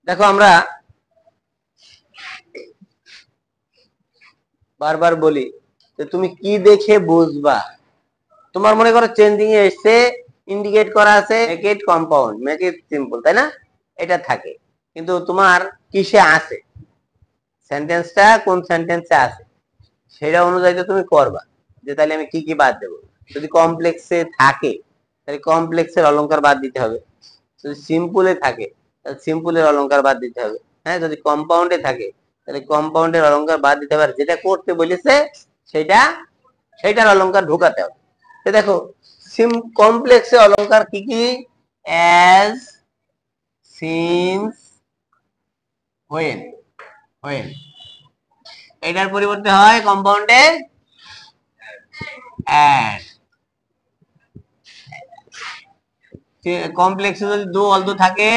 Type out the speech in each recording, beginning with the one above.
দেখো আমরা বারবার বলি যে তুমি কি দেখে বুঝবা। তোমার মনে করো চেঞ্জিং এ এসে ইন্ডিকেট করা আছে make it compound, make it simple, তাই না? এটা থাকে, কিন্তু তোমার কিসে আছে, সেন্টেন্সটা কোন সেন্টেন্সে আছে সেটা অনুযায়ী তো তুমি করবা যে তাহলে আমি কি কি বাদ দেবো। যদি কমপ্লেক্সে থাকে তাহলে কমপ্লেক্সের অলংকার বাদ দিতে হবে, যদি সিম্পলে থাকে তাহলে সিম্পলের অলংকার বাদ দিতে হবে, হ্যাঁ, যদি কম্পাউন্ডে থাকে তাহলে কম্পাউন্ডের অলংকার বাদ দিতে হবে, যেটা করতে বলেছে সেটা সেটার অলংকার ঢোকাতে হবে। তো দেখো কমপ্লেক্সে অলংকার কি কি, অ্যাজ, সিন্স, হোয়েন, হোয়েন। এটার পরিবর্তে হয় কম্পাউন্ডে অ্যাড। কমপ্লেক্সে যদি দো অলদো থাকে,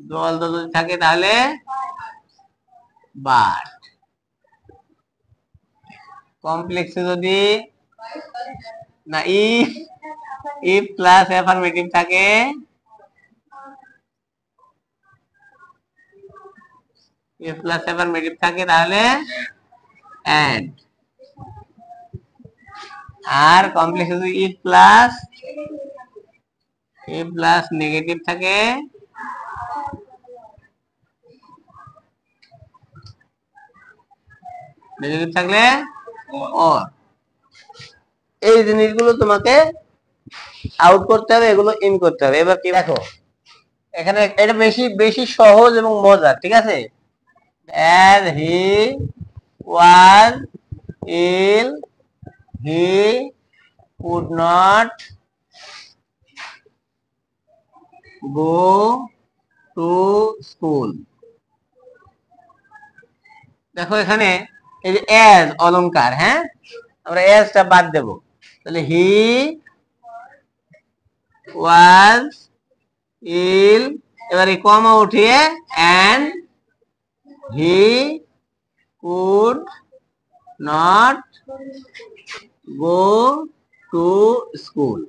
দো অলদো যদি থাকে তাহলে বাট। কমপ্লেক্সে যদি না ইফ প্লাস অ্যাফার্মেটিভ থাকে, ইফ প্লাস অ্যাফার্মেটিভ থাকে তাহলে অ্যাড। আর কমপ্লেক্সে যদি ইফ প্লাস নেগেটিভ থাকে, নেগেটিভ থাকলে অর। এই জিনিসগুলো তোমাকে আউট করতে হবে, এগুলো ইন করতে হবে। এবার কি দেখো এখানে এটা বেশি বেশি সহজ এবং মজার, ঠিক আছে? as he was ill he would not go to school। দেখো এখানে এই যে as অলংকার, হ্যাঁ, আমরা as টা বাদ দেব, তাহলে he was ill, এবারে কমা উঠিয়ে and he could not go to school।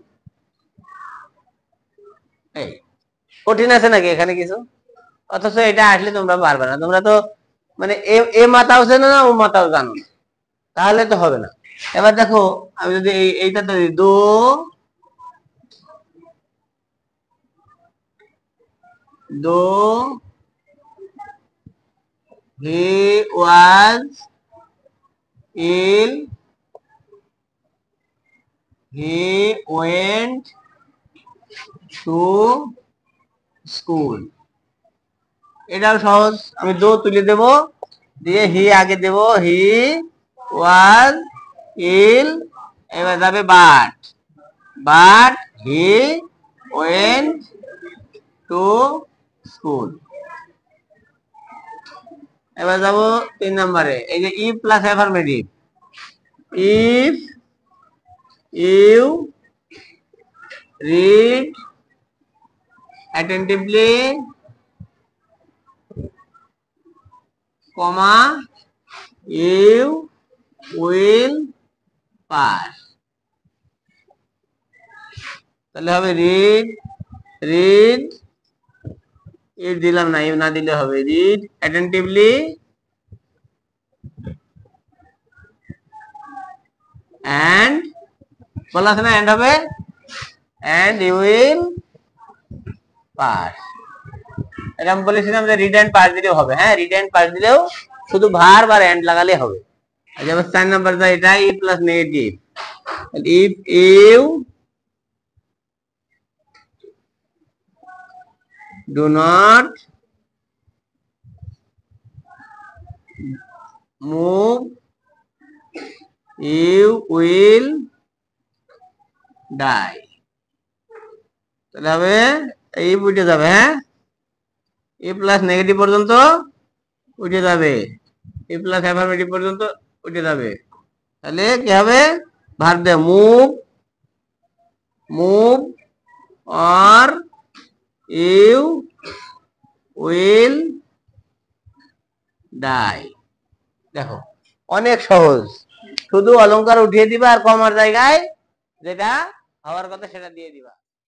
এই কঠিন আছে নাকি এখানে কিছু? অথচ এটা আসলে তোমরা পারবে না, তোমরা তো মানে এ মাথাও জানো না, ও মাথাও জানো না, তাহলে তো হবে না। এবার দেখো আমি যদি এইটা ধরি, দো he was ill he went to school। এটাও সহজ, আমি দো তুলে দেব, দিয়ে হি আগে দেব, হি ওয়াজ ইল, এবার যাবে but he went to school. এবার যাব 3 নম্বরে, এই যে if plus affirmative, if you read attentively, comma you will pass. তাহলে হবে রিড ইফ দিলাম না, ইফ না দিলে হবে রিড অ্যাটেন্টিভলি and বলা আছে না, এন্ড হবে and you will pass। এটা আমি বলেছিলাম যে রিড এন্ড পাস দিলেও হবে, হ্যাঁ, রিড এন্ড পাস দিলেও শুধু ভার বা এন্ড লাগালে হবে। আচ্ছা 4 নাম্বারটা এটা ই plus negative, if you do not move you will die। তাহলে হবে এই উঠে যাবে, হ্যাঁ, ই প্লাস নেগেটিভ পর্যন্ত উঠে যাবে, ই প্লাস অ্যাফার্মেটিভ পর্যন্ত উঠে যাবে। তাহলে কি হবে, were they move or you will die. দেখো অনেক সহজ, শুধু অলংকার উঠিয়ে দিবা আর কমার জায়গায় যেটা হওয়ার কথা সেটা দিয়ে দিবা।